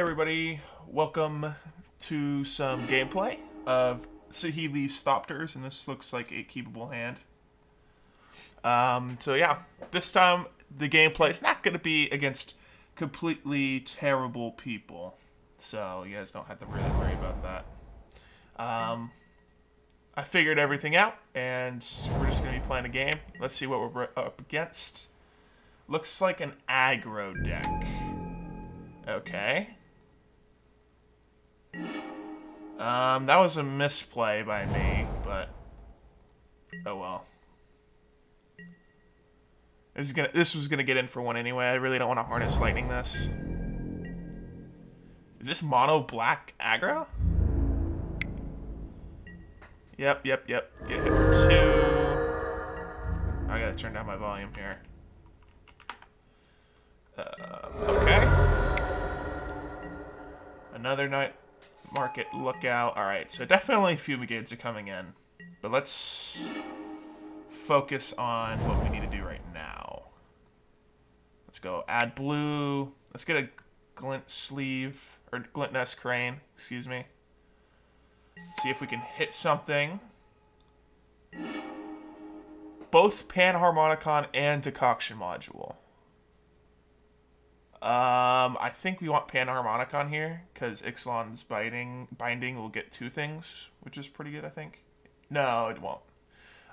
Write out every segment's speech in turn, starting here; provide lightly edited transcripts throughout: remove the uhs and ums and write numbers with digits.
everybody, welcome to some gameplay of Saheeli's Thopters, and this looks like a keepable hand. So yeah, this time the gameplay is not going to be against completely terrible people, so you guys don't have to really worry about that. I figured everything out, and we're just going to be playing a game. Let's see what we're up against. Looks like an aggro deck. Okay. That was a misplay by me, but oh well. This was gonna get in for one anyway. I really don't want to harness lightning this. Is this mono black aggro? Yep. Get hit for 2. I gotta turn down my volume here. Okay. Another night market lookout. Alright, so definitely fumigades are coming in. But let's focus on what we need to do right now. Let's go add blue. Let's get a glint sleeve, or glint nest crane, excuse me. See if we can hit something. Both Panharmonicon and Decoction module. I think we want Panharmonicon here, because Ixalan's binding will get 2 things, which is pretty good, I think. No, it won't.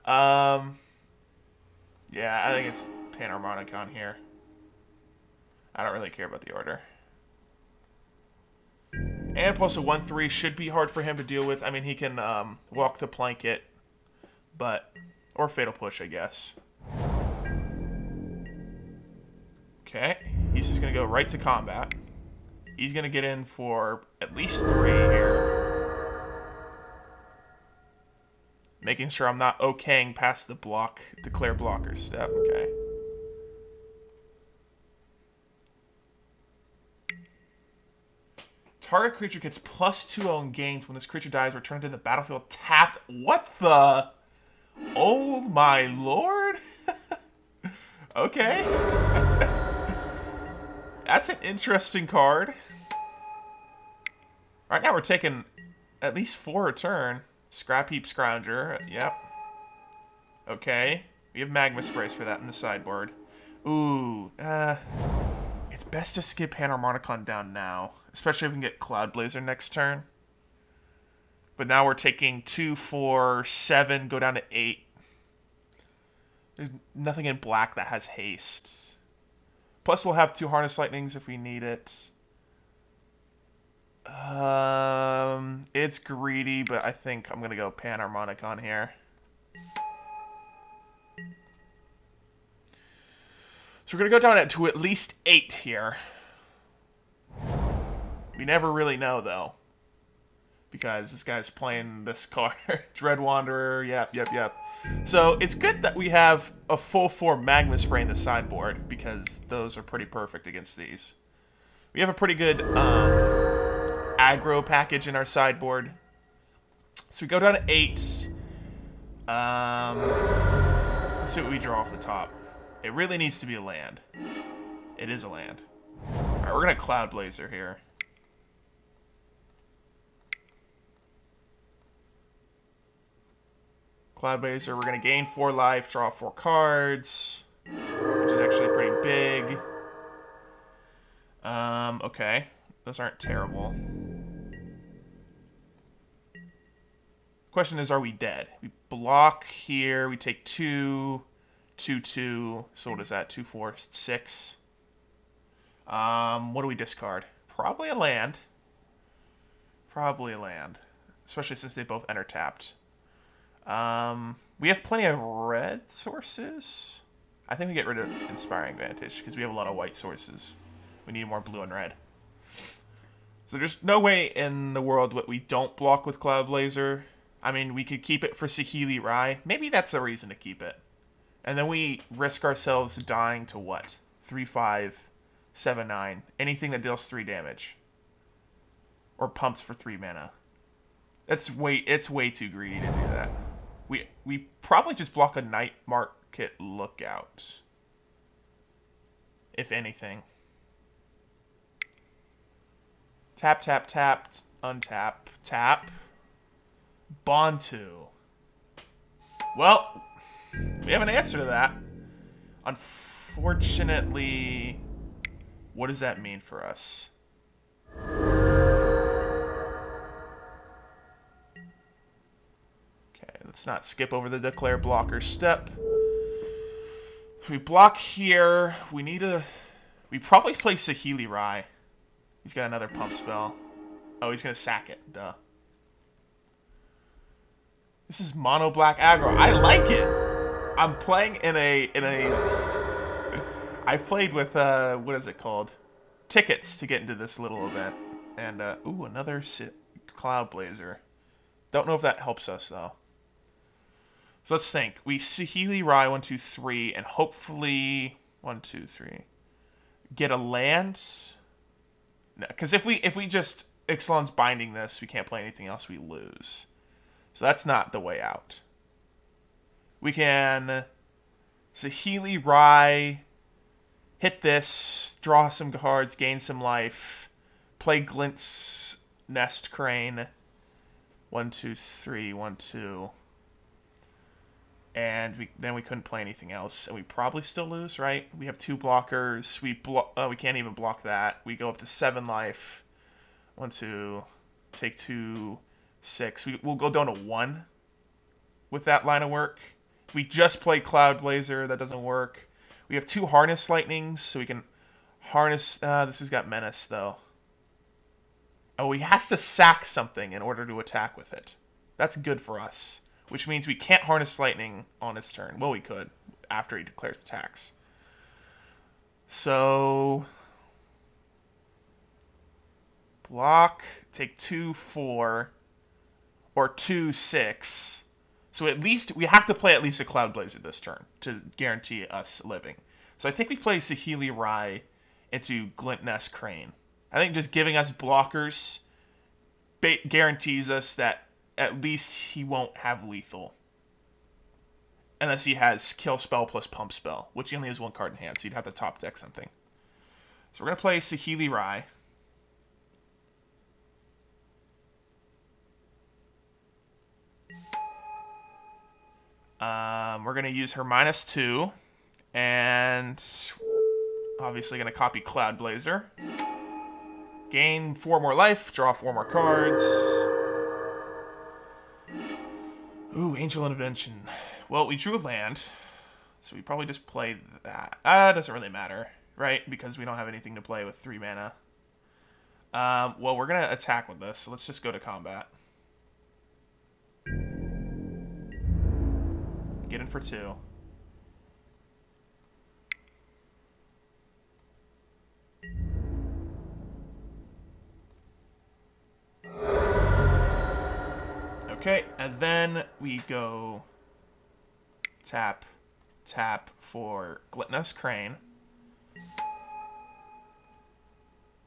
Yeah, I think it's Panharmonicon here. I don't really care about the order. And plus a 1/3 should be hard for him to deal with. I mean, he can walk the planket, but... or fatal push, I guess. Okay, he's just going to go right to combat. He's going to get in for at least 3 here. Making sure I'm not okaying past the block, declare blocker step, okay. Target creature gets +2 on gains when this creature dies, returned to the battlefield tapped. What the? Oh my lord? Okay. That's an interesting card. Right now we're taking at least 4 a turn. Scrap Heap Scrounger, yep. Okay. We have Magma Sprays for that in the sideboard. Ooh, it's best to skip Panharmonicon down now. Especially if we can get Cloud Blazer next turn. But now we're taking 2, 4, 7, go down to 8. There's nothing in black that has haste. Plus, we'll have 2 Harness Lightnings if we need it. It's greedy, but I think I'm going to go Panharmonicon here. So we're going to go down to at least 8 here. We never really know, though. Because this guy's playing this card. Dread Wanderer, yep. So it's good that we have a full 4 Magma Spray in the sideboard, because those are pretty perfect against these. We have a pretty good aggro package in our sideboard. So we go down to 8. Let's see what we draw off the top. It really needs to be a land. It is a land. Alright, we're going to Cloud Blazer here. Cloud Blazer, we're going to gain 4 life, draw 4 cards, which is actually pretty big. Okay. Those aren't terrible. Question is, are we dead? We block here, we take 2, 2, 2, so what is that? 2, 4, 6. What do we discard? Probably a land. Probably a land. Especially since they both enter tapped. We have plenty of red sources. I think we get rid of Inspiring Vantage, because we have a lot of white sources. We need more blue and red. So there's no way in the world that we don't block with Cloud Blazer. I mean, we could keep it for Saheeli Rai. Maybe that's the reason to keep it. And then we risk ourselves dying to what? 3/5, 7/9. Anything that deals 3 damage. Or pumps for 3 mana. It's way too greedy to do that. We probably just block a night market lookout. If anything. Tap, tap, tap, untap, tap. Bontu. Well, we have an answer to that. Unfortunately, what does that mean for us? Okay, let's not skip over the declare blocker step. If we block here, we need a... We probably play Saheeli Rai. He's got another pump spell. Oh, he's gonna sack it. Duh. This is mono black aggro. I like it. I'm playing in a I played with what is it called? Tickets to get into this little event. And ooh, another Cloud Blazer. Don't know if that helps us though. So let's think. We Saheeli Rai 1, 2, 3, and hopefully 1, 2, 3. Get a land. No, because if we just Ixalan's binding this, we can't play anything else, we lose. So that's not the way out. We can Saheeli Rai, hit this, draw some cards, gain some life, play Glint's Nest Crane. 1, 2, 3, 1, 2. And then we couldn't play anything else, and we probably still lose, right? We have 2 blockers. We can't even block that. We go up to 7 life. 1, 2, take 2, 6. We'll go down to 1 with that line of work. If we just play Cloud Blazer, that doesn't work. We have 2 Harness Lightnings, so we can harness... this has got Menace, though. Oh, he has to sack something in order to attack with it. That's good for us. Which means we can't Harness Lightning on his turn. Well, we could, after he declares attacks. So... block, take 2, 4, or 2, 6. So at least, we have to play at least a Cloud Blazer this turn to guarantee us living. So I think we play Saheeli Rai into Glint Nest Crane. I think just giving us blockers guarantees us that at least he won't have lethal. Unless he has Kill Spell plus Pump Spell, which he only has 1 card in hand, so he'd have to top deck something. So we're going to play Saheeli Rai. We're going to use her -2. And obviously going to copy Cloud Blazer. Gain 4 more life, draw 4 more cards. Ooh, Angel Intervention. Well, we drew a land, so we probably just play that. Doesn't really matter, right? Because we don't have anything to play with 3 mana. Well, we're going to attack with this, so let's just go to combat. Get in for 2. Okay, and then we go tap, tap for Glint Nest Crane.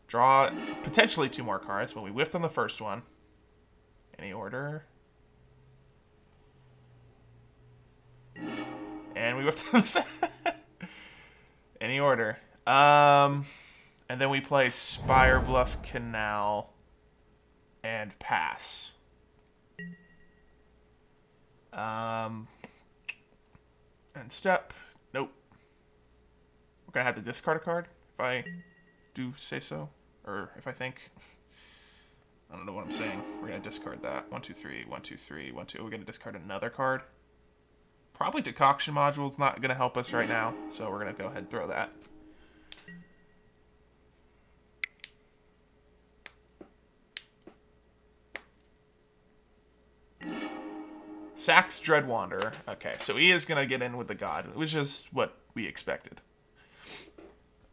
Draw potentially 2 more cards, but we whiffed on the first one. Any order? And we whiffed on the second. Any order. And then we play Spire Bluff Canal and pass. And step. Nope. We're gonna have to discard a card if I do say so, or if I think. I don't know what I'm saying. We're gonna discard that. 1, 2, 3. 1, 2, 3. 1, 2. We're gonna discard another card. Probably Decoction Module is not gonna help us right now, so we're gonna go ahead and throw that. Sax Dreadwander. Okay, so he is going to get in with the god, which is what we expected.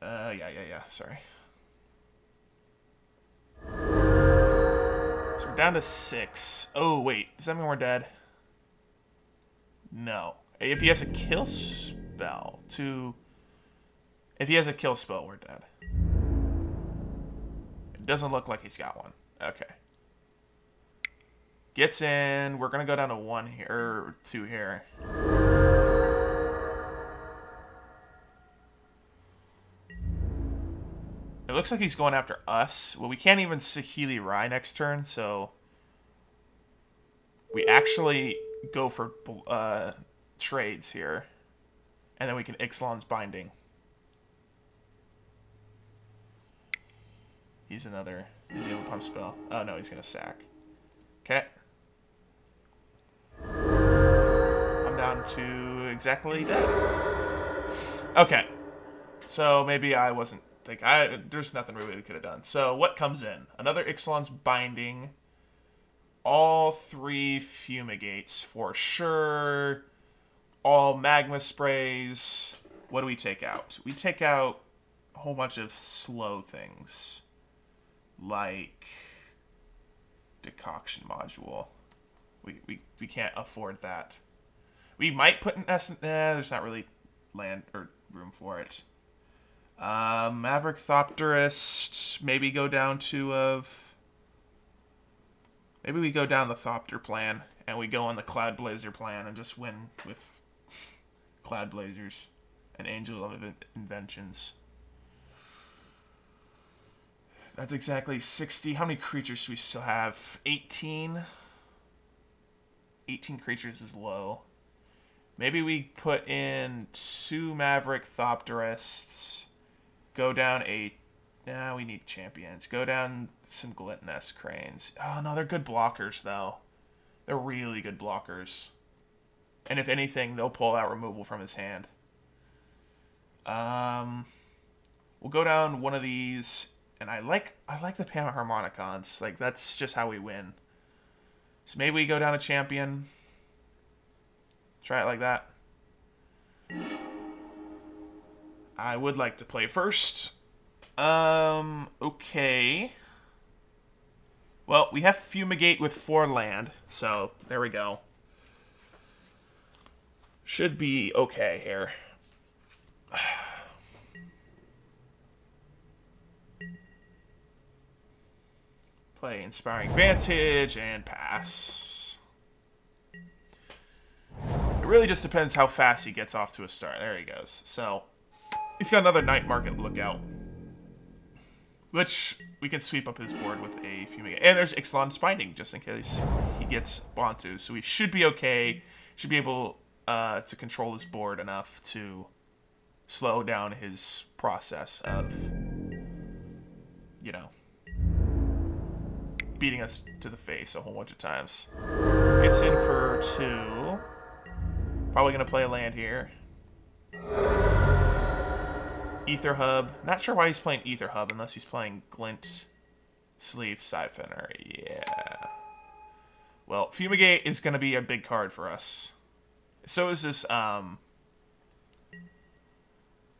Yeah, sorry. So we're down to 6. Oh, wait, does that mean we're dead? No. If he has a kill spell If he has a kill spell, we're dead. It doesn't look like he's got one. Okay. Gets in. We're going to go down to 1 here, or 2 here. looks like he's going after us. Well, we can't even Saheeli Rye next turn, so we actually go for trades here. And then we can Ixalan's Binding. He's the other pump spell. Oh no, he's gonna sack. Okay. I'm down to exactly dead. Okay. So maybe I wasn't there's nothing really we could have done. So what comes in? Another Ixalan's Binding. All 3 Fumigates for sure. All Magma Sprays. What do we take out? We take out a whole bunch of slow things. Like Decoction Module. We can't afford that. We might put an S. There's not really land or room for it. Maverick Thopterist. Maybe go down maybe we go down the Thopter plan and we go on the Cloud Blazer plan and just win with Cloud Blazers and Angel of Inventions. That's exactly 60. How many creatures do we still have? 18? 18 creatures is low. Maybe we put in 2 Maverick Thopterists. Go down we need champions. Go down some Gluttonous Cranes. Oh, no, they're good blockers, though. They're really good blockers. And if anything, they'll pull out removal from his hand. We'll go down one of these. And I like the Panharmonicons. Like, that's just how we win. So maybe we go down a champion. Try it like that. I would like to play first. Okay. Well, we have Fumigate with 4 land. So, there we go. Should be okay here. Play Inspiring Vantage and pass. It really just depends how fast he gets off to a start. There he goes. So, he's got another Night Market Lookout, which we can sweep up his board with a Fumigate. And there's Ixalan's Binding, just in case he gets Bantu. So we should be okay. Should be able to control his board enough to slow down his process of, you know, beating us to the face a whole bunch of times. Gets in for 2. Probably going to play a land here. Ether Hub. Not sure why he's playing Ether Hub unless he's playing Glint Sleeve Siphoner. Yeah. Well, Fumigate is going to be a big card for us. So is this, ooh,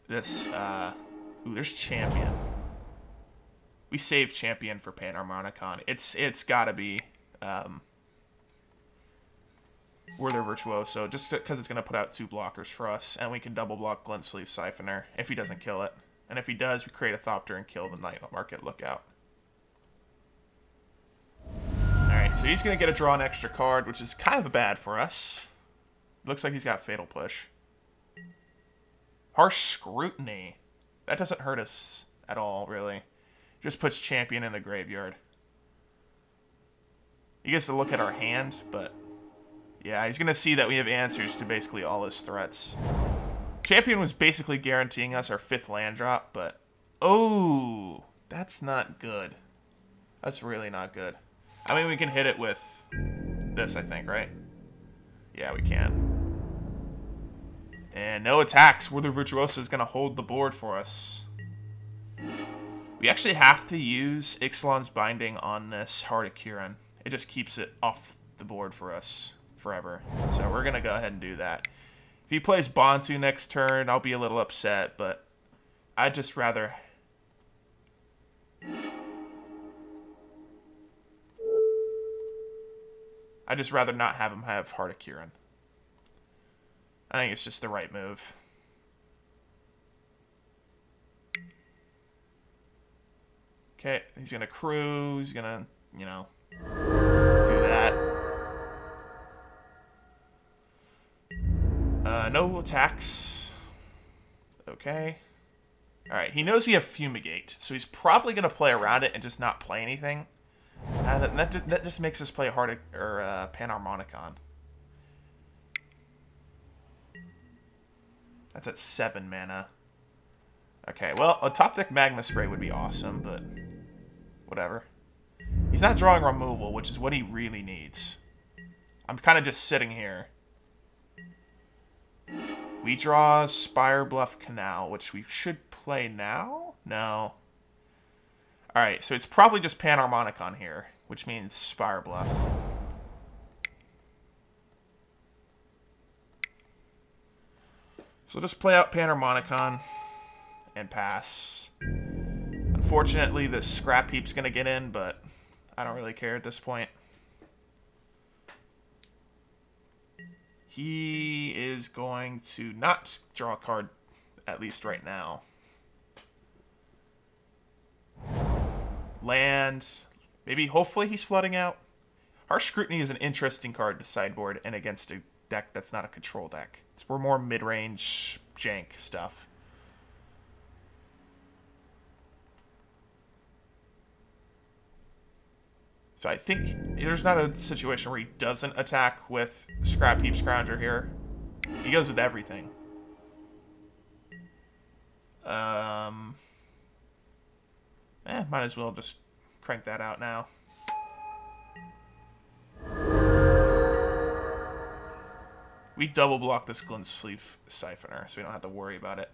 there's Champion. We saved Champion for Panharmonicon. It's gotta be, Werther Virtuoso, just because it's gonna put out 2 blockers for us, and we can double block Glint Sleeve Siphoner if he doesn't kill it. And if he does, we create a Thopter and kill the Night Market Lookout. Alright, so he's gonna get a draw an extra card, which is kind of bad for us. Looks like he's got Fatal Push. Harsh Scrutiny. That doesn't hurt us at all, really. Just puts Champion in the graveyard. He gets to look at our hand, but yeah, he's going to see that we have answers to basically all his threats. Champion was basically guaranteeing us our 5th land drop, but oh, that's not good. That's really not good. I mean, we can hit it with this, I think, right? Yeah, we can. And no attacks. Werther Virtuoso is going to hold the board for us. We actually have to use Ixalan's Binding on this Heart of Kiran. It just keeps it off the board for us forever. So we're going to go ahead and do that. If he plays Bantu next turn, I'll be a little upset, but I'd just rather... I'd just rather not have him have Heart of Kiran. I think it's just the right move. Okay, he's gonna crew, he's gonna, you know, do that. No attacks. Okay. Alright, he knows we have Fumigate, so he's probably going to play around it and just not play anything. That just makes us play Panharmonicon. That's at 7 mana. Okay, well, a top deck Magma Spray would be awesome, but whatever. He's not drawing removal, which is what he really needs. I'm kind of just sitting here. We draw Spire Bluff Canal, which we should play now? No. Alright, so it's probably just Panharmonicon here, which means Spire Bluff. So just play out Panharmonicon and pass. Unfortunately, the Scrap Heap's going to get in, but I don't really care at this point. He is going to not draw a card, at least right now. Land. Maybe, hopefully he's flooding out. Harsh Scrutiny is an interesting card to sideboard and against a deck that's not a control deck. It's for more mid-range jank stuff. So I think there's not a situation where he doesn't attack with Scrap Heap Scrounger here. He goes with everything. Might as well just crank that out now. We double block this Glint Sleeve Siphoner, so we don't have to worry about it.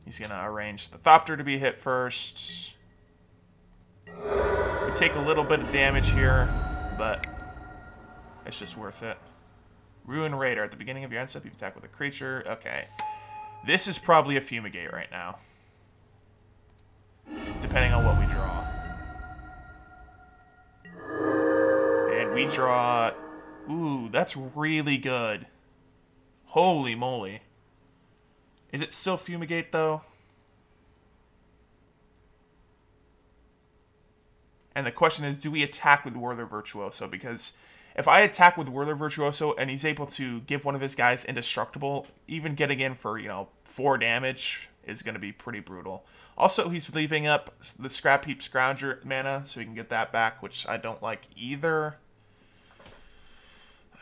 He's going to arrange the Thopter to be hit first. We take a little bit of damage here, but it's just worth it. Ruin Raider. At the beginning of your end step, you attack with a creature. Okay. This is probably a Fumigate right now, depending on what we draw. And we draw... Ooh, that's really good. Holy moly. Is it still Fumigate, though? And the question is, do we attack with Whirler Virtuoso? Because if I attack with Whirler Virtuoso and he's able to give one of his guys indestructible, even getting in for, 4 damage is going to be pretty brutal. Also, he's leaving up the Scrap Heap Scrounger mana, so we can get that back, which I don't like either.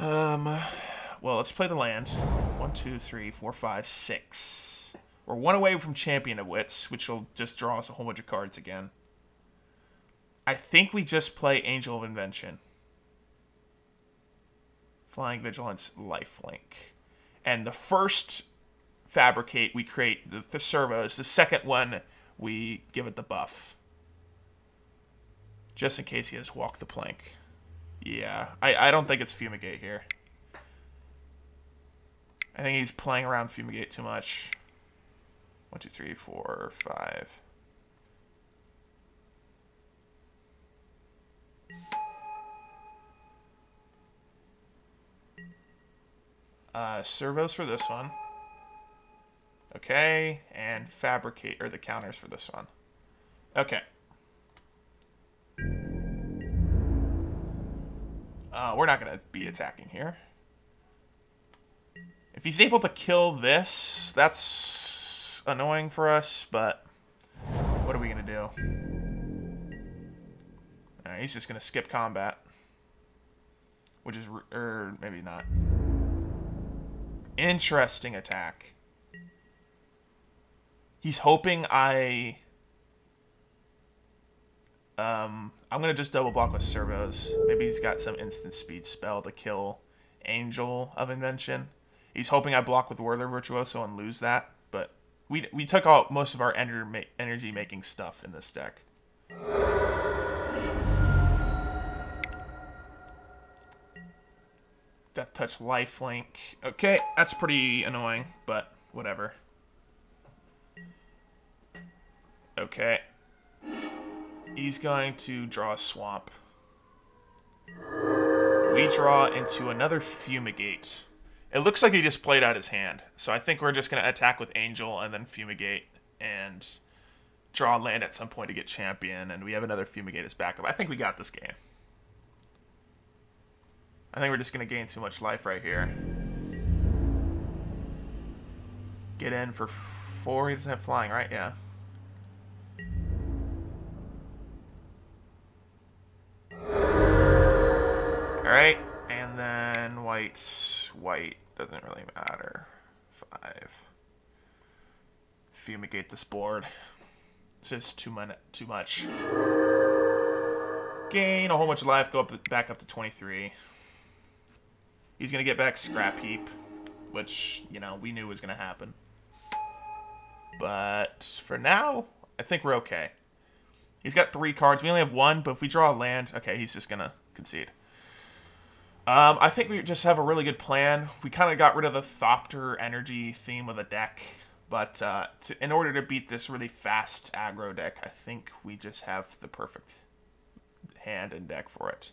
Well, let's play the land. 1, 2, 3, 4, 5, 6. We're 1 away from Champion of Wits, which will just draw us a whole bunch of cards again. I think we just play Angel of Invention. Flying Vigilance, Lifelink. And the first Fabricate, we create the servos. The second one, we give it the buff. Just in case he has Walk the Plank. Yeah, I don't think it's Fumigate here. I think he's playing around Fumigate too much. 1, 2, 3, 4, 5. Servos for this one. Okay, and Fabricate, or the counters for this one. Okay. We're not going to be attacking here. If he's able to kill this, that's annoying for us, but what are we going to do? Alright, he's just going to skip combat. Which is, or maybe not. Interesting attack. He's hoping I'm going to just double block with servos. Maybe he's got some instant speed spell to kill Angel of Invention. He's hoping I block with Whirler Virtuoso and lose that, but we took out most of our energy-making stuff in this deck. Death Touch Lifelink. Okay, that's pretty annoying, but whatever. Okay. He's going to draw a Swamp. We draw into another Fumigate. It looks like he just played out his hand, so I think we're just going to attack with Angel and then Fumigate and draw land at some point to get Champion, and we have another Fumigate as backup. I think we got this game. I think we're just going to gain too much life right here. Get in for 4. He doesn't have flying, right? Yeah. Alright. And then white. White. Doesn't really matter. 5. Fumigate this board. It's just too much. Gain a whole bunch of life. Go back up to 23. He's going to get back Scrap Heap, which, you know, we knew was going to happen. But for now, I think we're okay. He's got 3 cards. We only have 1, but if we draw a land, okay, he's just going to concede. I think we just have a really good plan. We kind of got rid of the Thopter energy theme of the deck. But in order to beat this really fast aggro deck, I think we just have the perfect hand and deck for it.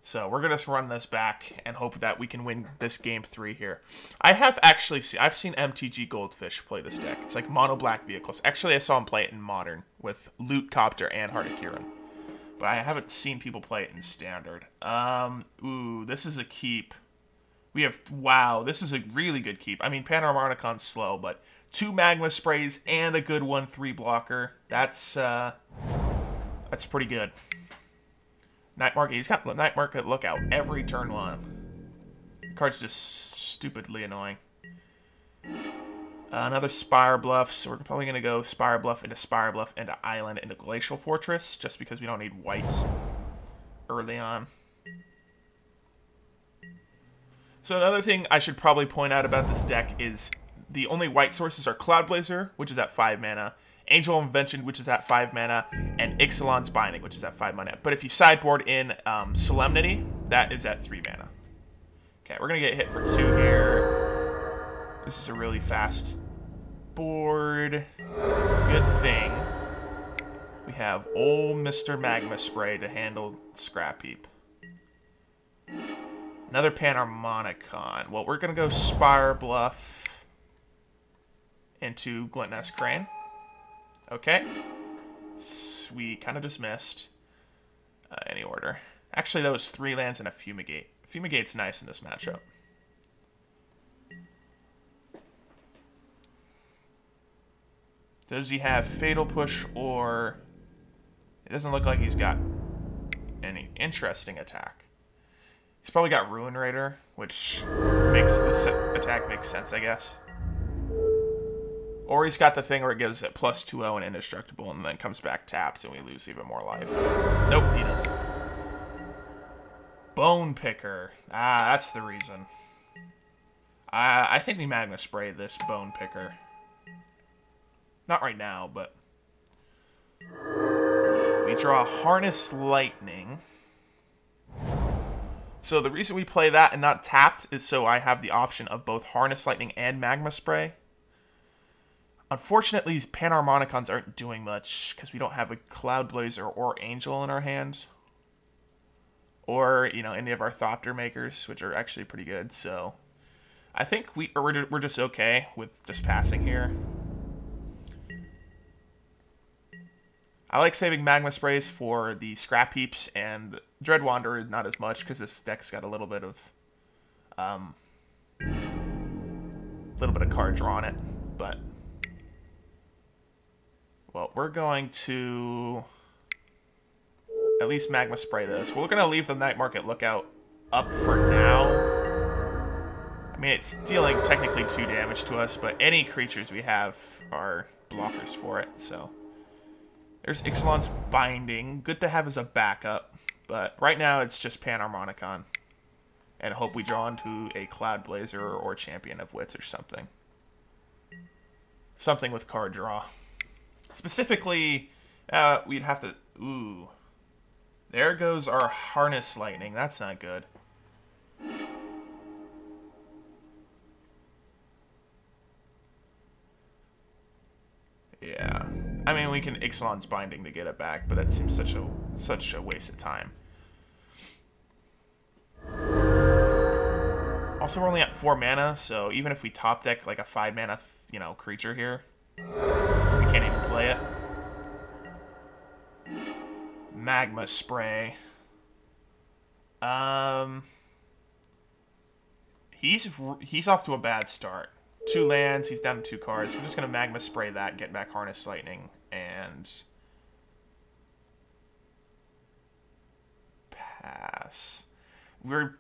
So we're going to run this back and hope that we can win this game 3 here. I have actually I've seen MTG Goldfish play this deck. It's like mono black vehicles. Actually, I saw him play it in Modern with Loot, Copter, and Heart of Kiran. But I haven't seen people play it in Standard. Ooh, this is a keep. We have, wow, this is a really good keep. I mean, Panharmonicon's slow, but 2 Magma Sprays and a good 1/3 blocker. That's pretty good. Night Market, he's got Night Market Lookout every turn 1. The card's just stupidly annoying. Another Spire Bluff, so we're probably going to go Spire Bluff into Island into Glacial Fortress, just because we don't need white early on. So another thing I should probably point out about this deck is the only white sources are Cloud Blazer, which is at 5 mana, Angel of Invention, which is at 5 mana, and Ixalan's Binding, which is at 5 mana. But if you sideboard in Solemnity, that is at 3 mana. Okay, we're going to get hit for 2 here. This is a really fast board. Good thing we have old Mr. Magma Spray to handle Scrap Heap. Another Panharmonicon. Well, we're going to go Spire Bluff into Glintnest Crane. Okay. We kind of just missed any order. Actually, that was 3 lands and a Fumigate. Fumigate's nice in this matchup. Does he have Fatal Push or... It doesn't look like he's got any interesting attack. He's probably got Ruin Raider, which makes this attack makes sense, I guess. Or he's got the thing where it gives it +2/0 and indestructible and then comes back tapped and we lose even more life. Nope, he doesn't. Bone Picker. Ah, that's the reason. I think we Magma Spray this Bone Picker. Not right now, but... We draw Harness Lightning. So the reason we play that and not tapped is so I have the option of both Harness Lightning and Magma Spray. Unfortunately, these Panharmonicons aren't doing much because we don't have a Cloud Blazer or Angel in our hands. Or, you know, any of our Thopter makers, which are actually pretty good. So I think we're just okay with just passing here. I like saving Magma Sprays for the Scrap Heaps and Dread Wanderer not as much because this deck's got a little bit of card draw on it, but well, we're going to at least Magma Spray this. We're going to leave the Night Market Lookout up for now. I mean, it's dealing technically 2 damage to us, but any creatures we have are blockers for it, so. There's Ixalan's Binding. Good to have as a backup, but right now it's just Panharmonicon. And hope we draw into a Cloud Blazer or Champion of Wits or something. Something with card draw. Specifically, we'd have to... Ooh. There goes our Harness Lightning. That's not good. Yeah. I mean, we can Ixalan's Binding to get it back, but that seems such a waste of time. Also, we're only at 4 mana, so even if we top deck like a 5 mana, creature here, we can't even play it. Magma Spray. He's off to a bad start. 2 lands, he's down to 2 cards. We're just gonna Magma Spray that, get back Harness Lightning, and pass.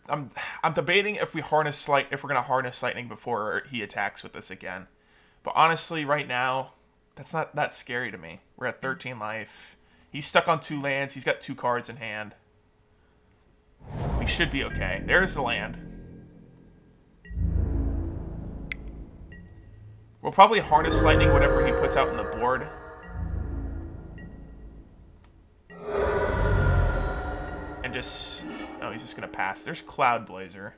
I'm debating if we're gonna Harness Lightning before he attacks with this again. But honestly, right now, that's not that scary to me. We're at 13 life. He's stuck on 2 lands. He's got 2 cards in hand. We should be okay. There's the land. We'll probably Harness Lightning whatever he puts out on the board. And just... Oh, he's just going to pass. There's Cloud Blazer.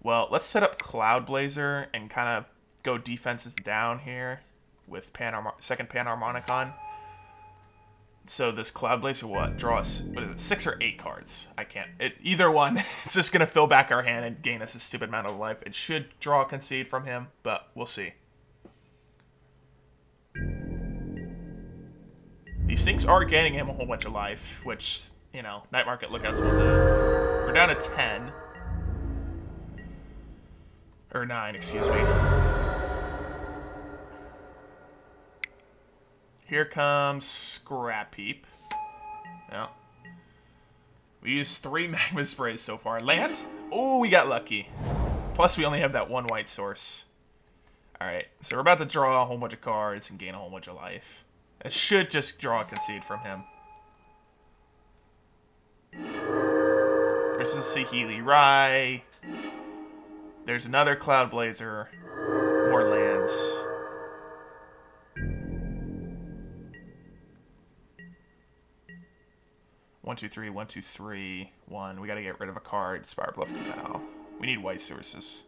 Well, let's set up Cloud Blazer and kind of go defenses down here with second Panharmonicon. So this Cloud Blazer will draw us, what is it, 6 or 8 cards? I can't. Either one. It's just going to fill back our hand and gain us a stupid amount of life. It should draw a Concede from him, but we'll see. These things are gaining him a whole bunch of life, which, you know, Night Market lookouts will do. We're down to 10. Or 9, excuse me. Here comes Scrap Heap. Yeah. We used 3 Magma Sprays so far. Land? Oh, we got lucky. Plus, we only have that 1 white source. Alright, so we're about to draw a whole bunch of cards and gain a whole bunch of life. It should just draw a Concede from him. This is Saheeli Rai. There's another Cloud Blazer. More lands. One, two, three, 1, 2, 3, 1. We gotta get rid of a card. Spire Bluff Canal. We need white sources.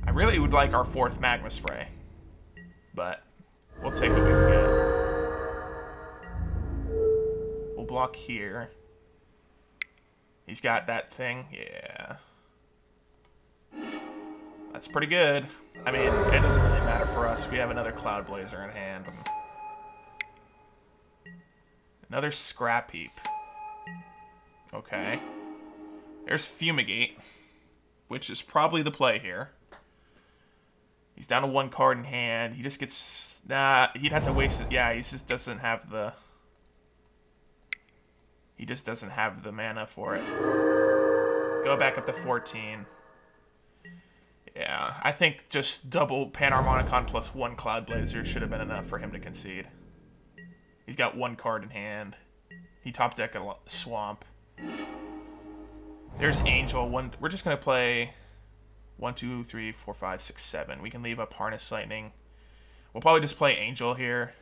I really would like our 4th Magma Spray, but we'll take what we can get. We'll block here. He's got that thing. Yeah. That's pretty good. I mean, it doesn't really matter for us. We have another Cloud Blazer in hand. Another Scrap Heap. Okay. There's Fumigate, which is probably the play here. He's down to 1 card in hand. He just gets... Nah, he'd have to waste it. Yeah, he just doesn't have the... He just doesn't have the mana for it. Go back up to 14. Yeah, I think just double Panharmonicon plus 1 Cloud Blazer should have been enough for him to concede. He's got 1 card in hand. He top decked a Swamp. There's Angel. We're just going to play 1, 2, 3, 4, 5, 6, 7. We can leave up Harness Lightning. We'll probably just play Angel here.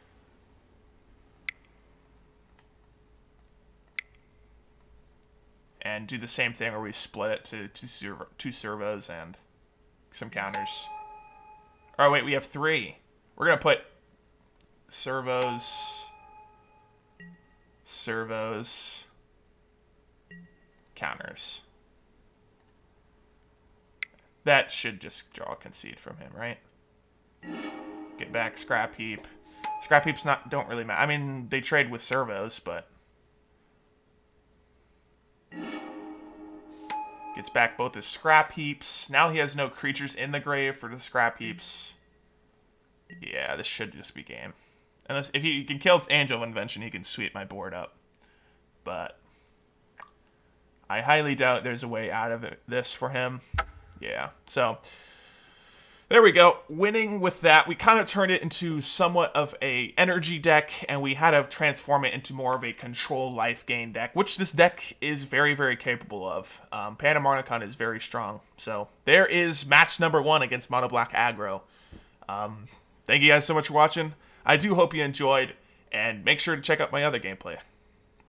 And do the same thing where we split it to 2 servos and some counters. Oh, wait, we have 3. We're going to put servos, counters. That should just draw a Concede from him, right? Get back Scrap Heap. Scrap Heaps don't really matter. I mean, they trade with servos, but... Gets back both his Scrap Heaps. Now he has no creatures in the grave for the Scrap Heaps. Yeah, this should just be game. Unless if he can kill Angel of Invention, he can sweep my board up. But I highly doubt there's a way out of this for him. Yeah, so there we go. Winning with that, we kind of turned it into somewhat of a energy deck, and we had to transform it into more of a control life gain deck, which this deck is very, very capable of. Panharmonicon is very strong. So there is match number 1 against Mono Black Aggro. Thank you guys so much for watching. I do hope you enjoyed, and make sure to check out my other gameplay.